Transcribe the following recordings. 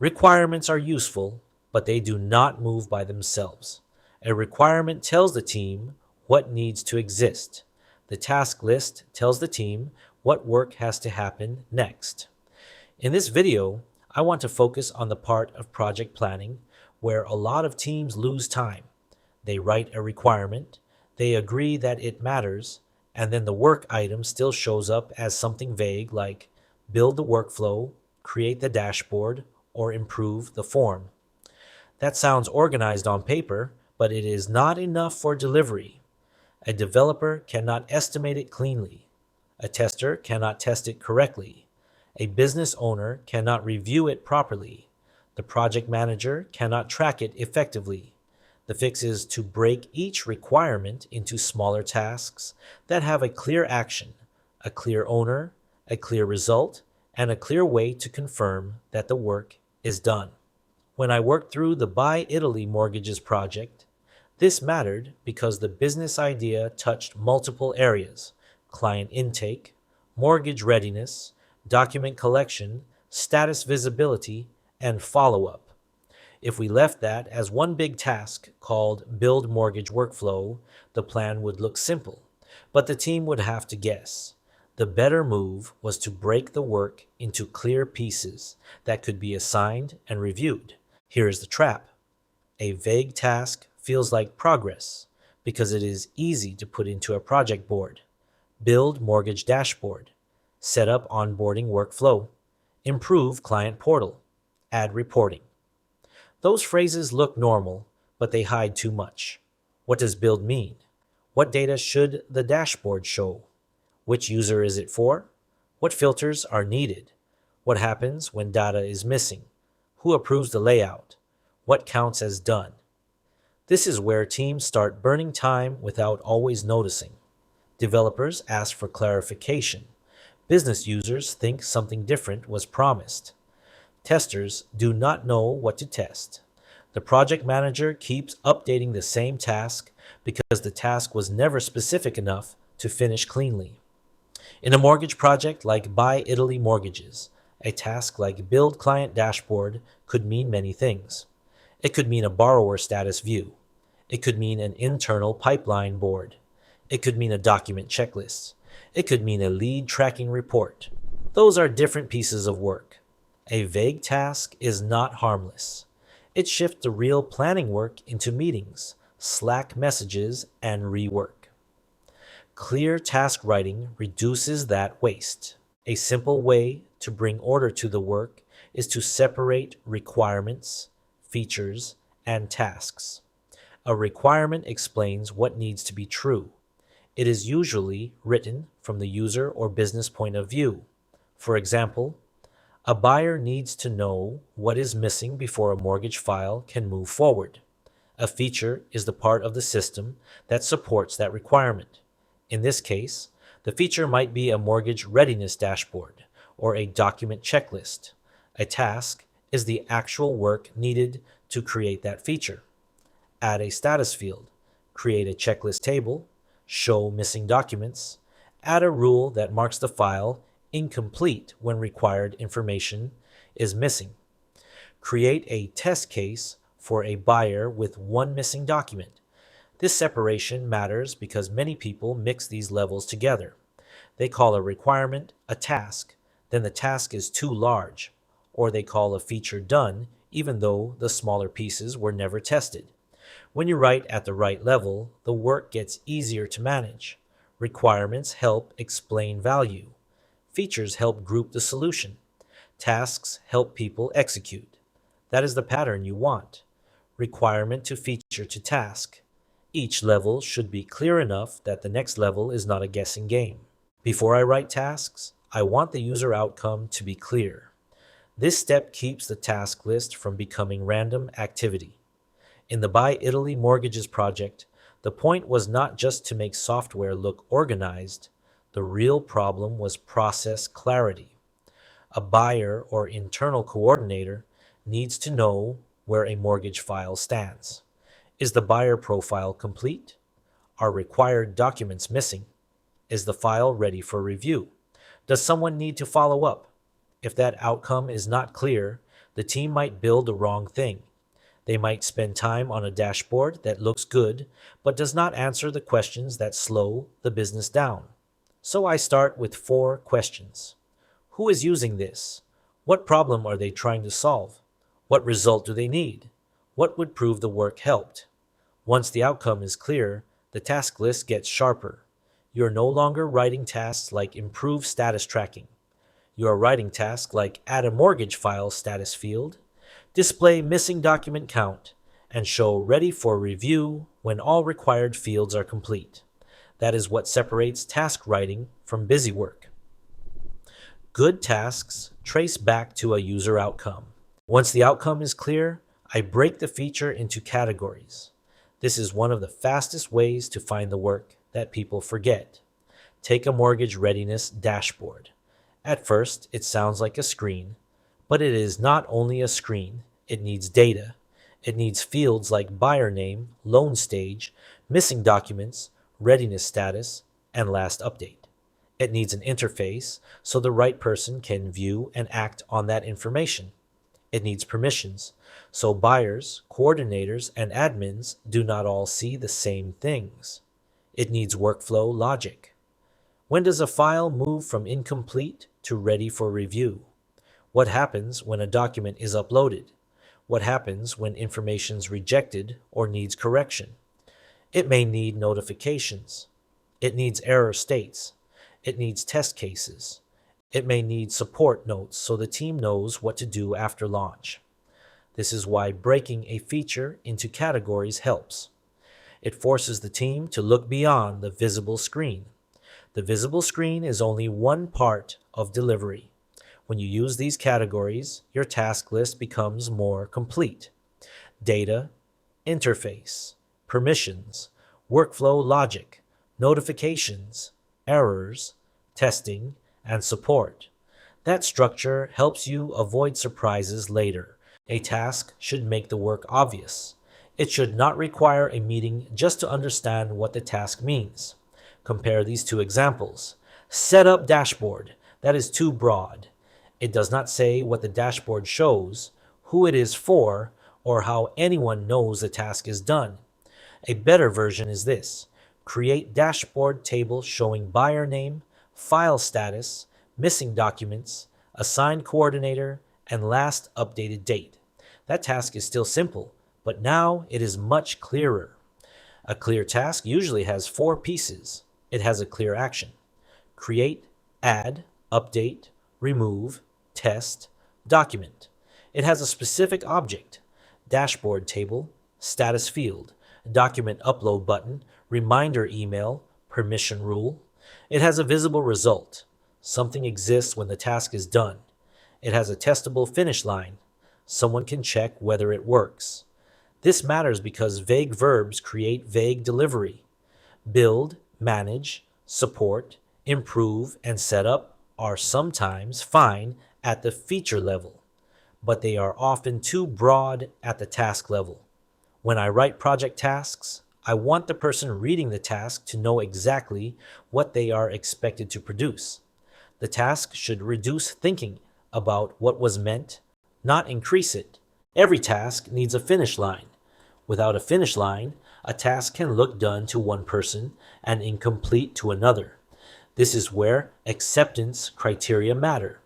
Requirements are useful, but they do not move by themselves. A requirement tells the team what needs to exist. The task list tells the team what work has to happen next. In this video, I want to focus on the part of project planning where a lot of teams lose time. They write a requirement, they agree that it matters, and then the work item still shows up as something vague like build the workflow, create the dashboard, or improve the form. That sounds organized on paper, but it is not enough for delivery. A developer cannot estimate it cleanly. A tester cannot test it correctly. A business owner cannot review it properly. The project manager cannot track it effectively. The fix is to break each requirement into smaller tasks that have a clear action, a clear owner, a clear result, and a clear way to confirm that the work is done. When I worked through the BuyItaly Mortgages project, this mattered because the business idea touched multiple areas: client intake, mortgage readiness, document collection, status visibility, and follow-up. If we left that as one big task called Build Mortgage Workflow, the plan would look simple, but the team would have to guess. The better move was to break the work into clear pieces that could be assigned and reviewed. Here is the trap. A vague task feels like progress because it is easy to put into a project board. Build mortgage dashboard, set up onboarding workflow, improve client portal, add reporting. Those phrases look normal, but they hide too much. What does build mean? What data should the dashboard show? Which user is it for? What filters are needed? What happens when data is missing? Who approves the layout? What counts as done? This is where teams start burning time without always noticing. Developers ask for clarification. Business users think something different was promised. Testers do not know what to test. The project manager keeps updating the same task because the task was never specific enough to finish cleanly. In a mortgage project like BuyItaly Mortgages, a task like Build Client Dashboard could mean many things. It could mean a borrower status view. It could mean an internal pipeline board. It could mean a document checklist. It could mean a lead tracking report. Those are different pieces of work. A vague task is not harmless. It shifts the real planning work into meetings, Slack messages, and rework. Clear task writing reduces that waste. A simple way to bring order to the work is to separate requirements, features, and tasks. A requirement explains what needs to be true. It is usually written from the user or business point of view. For example, a buyer needs to know what is missing before a mortgage file can move forward. A feature is the part of the system that supports that requirement. In this case, the feature might be a mortgage readiness dashboard or a document checklist. A task is the actual work needed to create that feature. Add a status field, create a checklist table, show missing documents, add a rule that marks the file incomplete when required information is missing. Create a test case for a buyer with one missing document. This separation matters because many people mix these levels together. They call a requirement a task, then the task is too large, or they call a feature done even though the smaller pieces were never tested. When you write at the right level, the work gets easier to manage. Requirements help explain value. Features help group the solution. Tasks help people execute. That is the pattern you want. Requirement to feature to task. Each level should be clear enough that the next level is not a guessing game. Before I write tasks, I want the user outcome to be clear. This step keeps the task list from becoming random activity. In the BuyItaly Mortgages project, the point was not just to make software look organized. The real problem was process clarity. A buyer or internal coordinator needs to know where a mortgage file stands. Is the buyer profile complete? Are required documents missing? Is the file ready for review? Does someone need to follow up? If that outcome is not clear, The team might build the wrong thing. They might spend time on a dashboard that looks good, but does not answer the questions that slow the business down. So I start with 4 questions. Who is using this? What problem are they trying to solve? What result do they need? What would prove the work helped? Once the outcome is clear, the task list gets sharper. You are no longer writing tasks like improve status tracking. You are writing tasks like add a mortgage file status field, display missing document count, and show ready for review when all required fields are complete. That is what separates task writing from busy work. Good tasks trace back to a user outcome. Once the outcome is clear, I break the feature into categories. This is one of the fastest ways to find the work that people forget. Take a mortgage readiness dashboard. At first, it sounds like a screen, but it is not only a screen. It needs data. It needs fields like buyer name, loan stage, missing documents, readiness status, and last update. It needs an interface so the right person can view and act on that information. It needs permissions, so buyers, coordinators, and admins do not all see the same things. It needs workflow logic. When does a file move from incomplete to ready for review? What happens when a document is uploaded? What happens when information is rejected or needs correction? It may need notifications. It needs error states. It needs test cases. It may need support notes so the team knows what to do after launch. This is why breaking a feature into categories helps. It forces the team to look beyond the visible screen. The visible screen is only one part of delivery. When you use these categories, your task list becomes more complete. Data, interface, permissions, workflow logic, notifications, errors, testing, and support. That structure helps you avoid surprises later. A task should make the work obvious. It should not require a meeting just to understand what the task means. Compare these 2 examples. Set up dashboard. That is too broad. It does not say what the dashboard shows, who it is for, or how anyone knows the task is done. A better version is this. Create dashboard table showing buyer name, file status, missing documents, assigned coordinator, and last updated date. That task is still simple, but now it is much clearer. A clear task usually has 4 pieces. It has a clear action. Create, add, update, remove, test, document. It has a specific object, dashboard table, status field, document upload button, reminder email, permission rule. It has a visible result. Something exists when the task is done. It has a testable finish line. Someone can check whether it works. This matters because vague verbs create vague delivery. Build, manage, support, improve, and set up are sometimes fine at the feature level, but they are often too broad at the task level. When I write project tasks, I want the person reading the task to know exactly what they are expected to produce. The task should reduce thinking about what was meant, not increase it. Every task needs a finish line. Without a finish line, a task can look done to one person and incomplete to another. This is where acceptance criteria matter.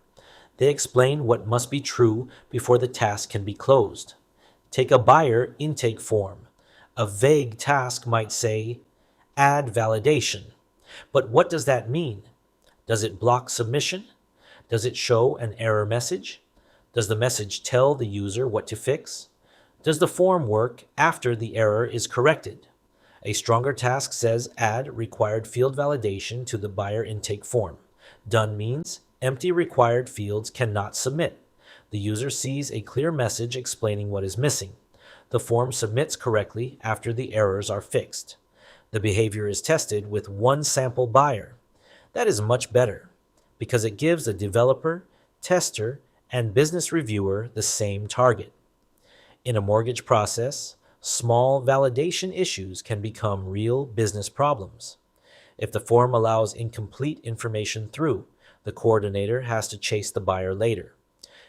They explain what must be true before the task can be closed. Take a buyer intake form. A vague task might say, add validation. But what does that mean? Does it block submission? Does it show an error message? Does the message tell the user what to fix? Does the form work after the error is corrected? A stronger task says add required field validation to the buyer intake form. Done means empty required fields cannot submit. The user sees a clear message explaining what is missing. The form submits correctly after the errors are fixed. The behavior is tested with one sample buyer. That is much better because it gives the developer, tester, and business reviewer the same target. In a mortgage process, small validation issues can become real business problems. If the form allows incomplete information through, the coordinator has to chase the buyer later.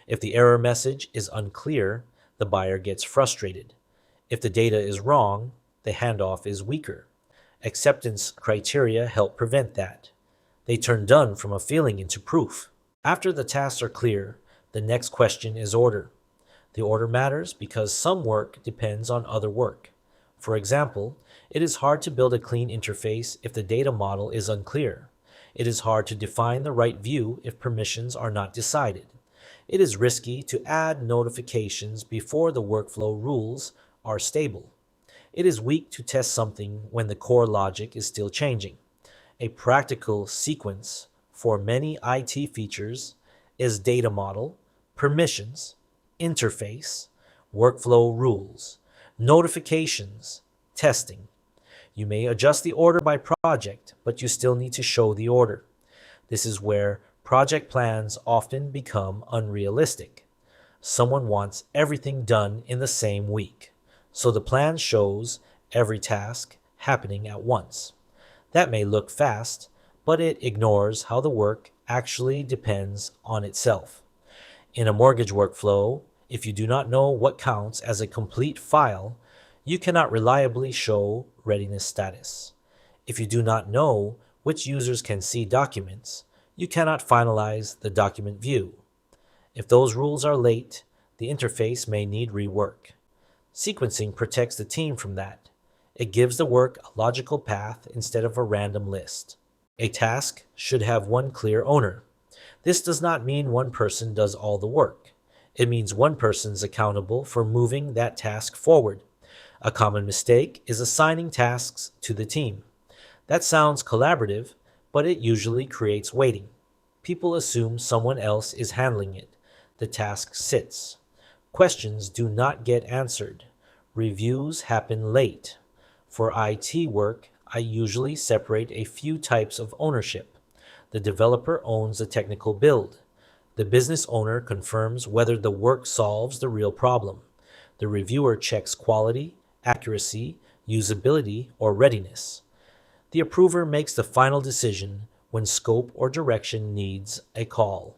If the error message is unclear, the buyer gets frustrated. If the data is wrong, the handoff is weaker. Acceptance criteria help prevent that. They turn done from a feeling into proof. After the tasks are clear, the next question is order. The order matters because some work depends on other work. For example, it is hard to build a clean interface if the data model is unclear. It is hard to define the right view if permissions are not decided. It is risky to add notifications before the workflow rules are stable. It is weak to test something when the core logic is still changing. A practical sequence for many IT features is data model, permissions, interface, workflow rules, notifications, testing. You may adjust the order by project, but you still need to show the order. This is where project plans often become unrealistic. Someone wants everything done in the same week, so the plan shows every task happening at once. That may look fast, but it ignores how the work actually depends on itself. In a mortgage workflow, if you do not know what counts as a complete file, you cannot reliably show readiness status. If you do not know which users can see documents, you cannot finalize the document view. If those rules are late, the interface may need rework. Sequencing protects the team from that. It gives the work a logical path instead of a random list. A task should have one clear owner. This does not mean one person does all the work. It means one person is accountable for moving that task forward. A common mistake is assigning tasks to the team. That sounds collaborative, but it usually creates waiting. People assume someone else is handling it. The task sits. Questions do not get answered. Reviews happen late. For IT work, I usually separate a few types of ownership. The developer owns the technical build. The business owner confirms whether the work solves the real problem. The reviewer checks quality, accuracy, usability, or readiness. The approver makes the final decision when scope or direction needs a call.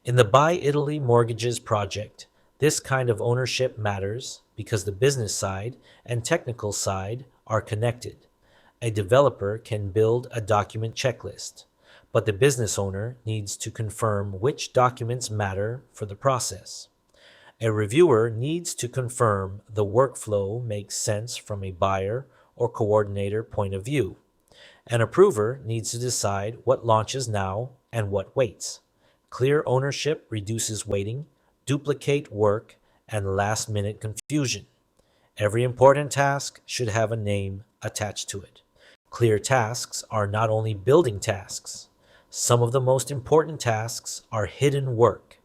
In the BuyItaly Mortgages project, this kind of ownership matters because the business side and technical side are connected. A developer can build a document checklist, but the business owner needs to confirm which documents matter for the process. A reviewer needs to confirm the workflow makes sense from a buyer or coordinator point of view. An approver needs to decide what launches now and what waits. Clear ownership reduces waiting, duplicate work, and last-minute confusion. Every important task should have a name attached to it. Clear tasks are not only building tasks. Some of the most important tasks are hidden work.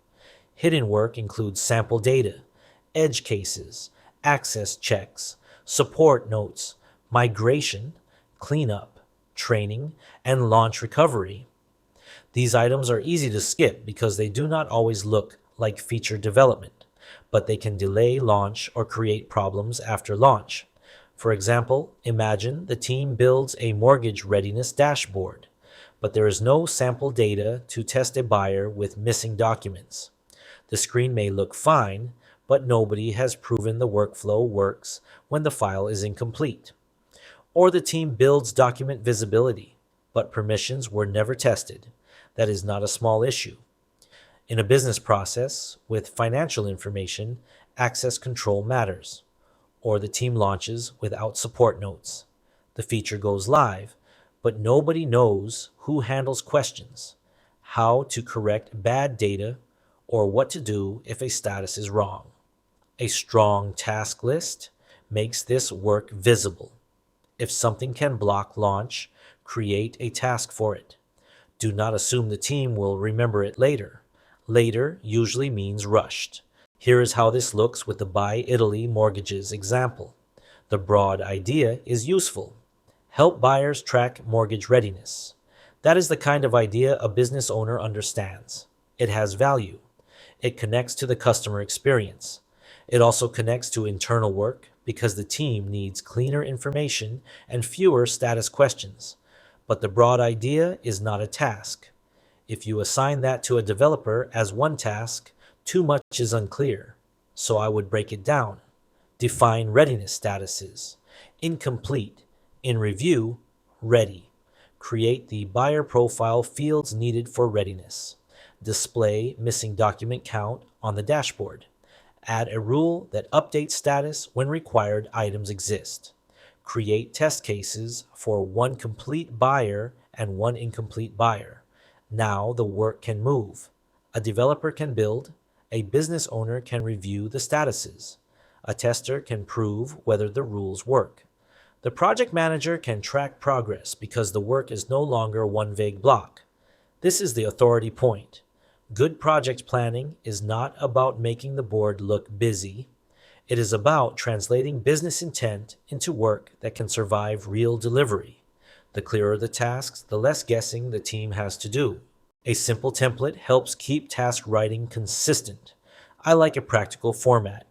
Hidden work includes sample data, edge cases, access checks, support notes, migration, cleanup, training, and launch recovery. These items are easy to skip because they do not always look like feature development, but they can delay launch or create problems after launch. For example, imagine the team builds a mortgage readiness dashboard, but there is no sample data to test a buyer with missing documents. The screen may look fine, but nobody has proven the workflow works when the file is incomplete. Or the team builds document visibility, but permissions were never tested. That is not a small issue. In a business process with financial information, access control matters. Or the team launches without support notes. The feature goes live, but nobody knows who handles questions, how to correct bad data, or what to do if a status is wrong. A strong task list makes this work visible. If something can block launch, create a task for it. Do not assume the team will remember it later. Later usually means rushed. Here is how this looks with the BuyItaly Mortgages example. The broad idea is useful. Help buyers track mortgage readiness. That is the kind of idea a business owner understands. It has value. It connects to the customer experience. It also connects to internal work because the team needs cleaner information and fewer status questions. But the broad idea is not a task. If you assign that to a developer as one task, Too much is unclear, so I would break it down. Define readiness statuses. Incomplete. In review, ready. Create the buyer profile fields needed for readiness. Display missing document count on the dashboard. Add a rule that updates status when required items exist. Create test cases for one complete buyer and one incomplete buyer. Now the work can move. A developer can build. A business owner can review the statuses. A tester can prove whether the rules work. The project manager can track progress because the work is no longer one vague block. This is the authority point. Good project planning is not about making the board look busy. It is about translating business intent into work that can survive real delivery. The clearer the tasks, the less guessing the team has to do. A simple template helps keep task writing consistent. I like a practical format.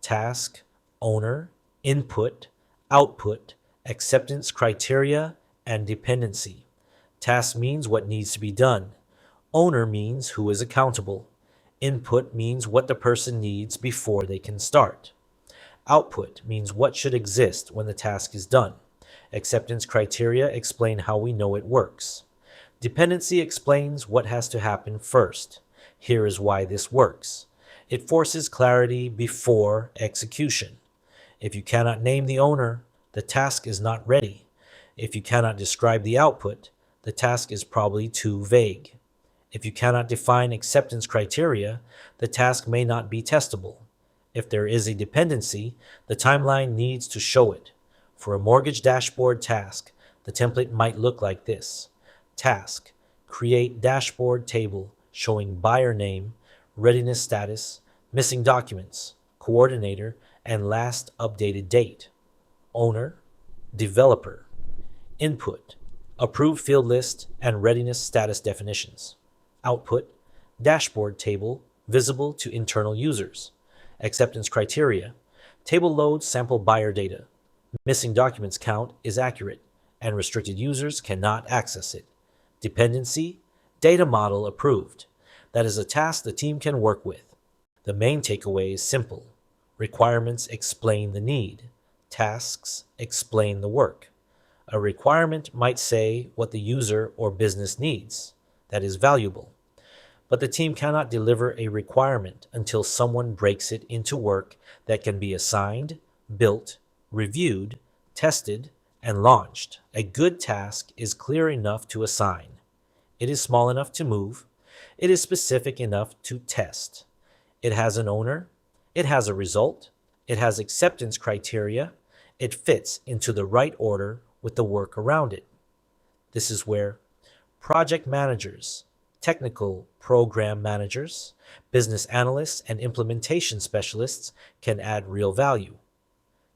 Task, owner, input, output, acceptance criteria, and dependency. Task means what needs to be done. Owner means who is accountable. Input means what the person needs before they can start. Output means what should exist when the task is done. Acceptance criteria explain how we know it works. Dependency explains what has to happen first. Here is why this works. It forces clarity before execution. If you cannot name the owner, the task is not ready. If you cannot describe the output, the task is probably too vague. If you cannot define acceptance criteria, the task may not be testable. If there is a dependency, the timeline needs to show it. For a mortgage dashboard task, the template might look like this. Task: create dashboard table showing buyer name, readiness status, missing documents, coordinator, and last updated date. Owner, developer. Input: approved field list and readiness status definitions. Output: dashboard table visible to internal users. Acceptance criteria: table loads sample buyer data. Missing documents count is accurate, and restricted users cannot access it. Dependency: data model approved. That is a task the team can work with. The main takeaway is simple. Requirements explain the need. Tasks explain the work. A requirement might say what the user or business needs. That is valuable. But the team cannot deliver a requirement until someone breaks it into work that can be assigned, built, reviewed, tested, and launched. A good task is clear enough to assign. It is small enough to move. It is specific enough to test. It has an owner. It has a result. It has acceptance criteria. It fits into the right order with the work around it. This is where project managers, technical program managers, business analysts, and implementation specialists can add real value.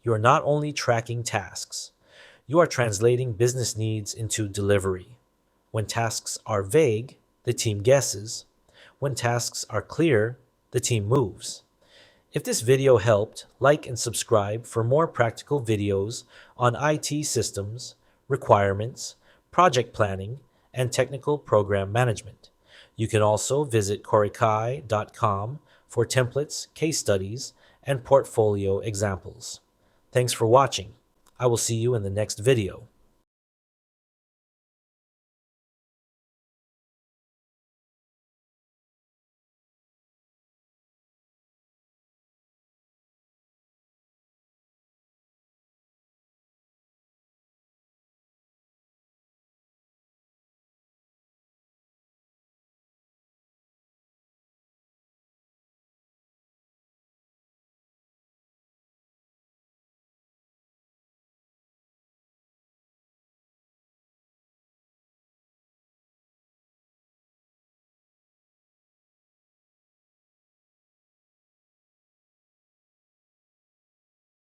You are not only tracking tasks, you are translating business needs into delivery. When tasks are vague, the team guesses. When tasks are clear, the team moves. If this video helped, like and subscribe for more practical videos on IT systems, requirements, project planning, and technical program management. You can also visit korikai.com for templates, case studies, and portfolio examples. Thanks for watching. I will see you in the next video.